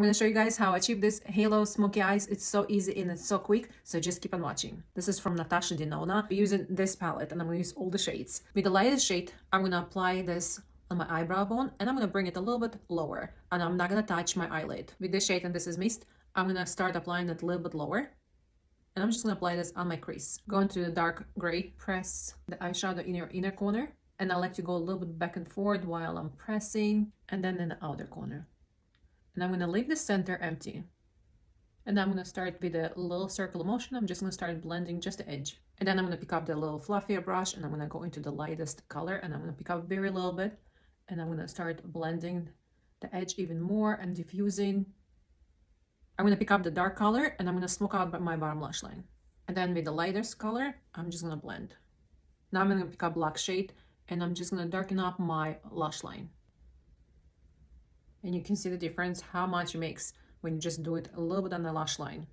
going to show you guys how I achieve this halo smoky eyes. It's so easy and it's so quick, so just keep on watching. This is from Natasha Denona. I'm using this palette and I'm going to use all the shades. With the lightest shade, I'm going to apply this on my eyebrow bone and I'm going to bring it a little bit lower, and I'm not going to touch my eyelid. With this shade, and this is Mist, I'm going to start applying it a little bit lower. And I'm just going to apply this on my crease. Go into the dark gray, press the eyeshadow in your inner corner, and I'll let you go a little bit back and forth while I'm pressing, and then in the outer corner. And I'm going to leave the center empty. And I'm going to start with a little circular motion. I'm just going to start blending just the edge. And then I'm going to pick up the little fluffier brush, and I'm going to go into the lightest color, and I'm going to pick up very little bit, and I'm going to start blending the edge even more and diffusing. I'm going to pick up the dark color and I'm going to smoke out my bottom lash line. And then with the lightest color, I'm just going to blend. Now I'm going to pick up black shade and I'm just going to darken up my lash line. And you can see the difference, how much it makes when you just do it a little bit on the lash line.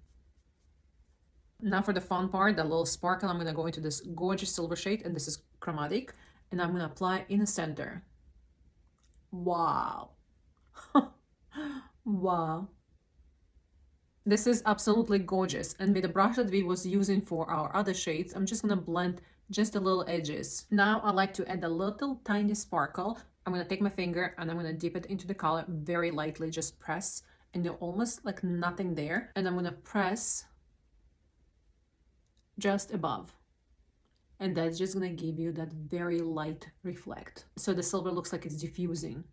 Now for the fun part, the little sparkle, I'm going to go into this gorgeous silver shade, and this is chromatic, and I'm going to apply in the center. Wow. Wow. This is absolutely gorgeous, and with the brush that we was using for our other shades, I'm just gonna blend just the little edges. Now I like to add a little tiny sparkle. I'm gonna take my finger and I'm gonna dip it into the color very lightly, just press, and you're almost like nothing there. And I'm gonna press just above. And that's just gonna give you that very light reflect. So the silver looks like it's diffusing.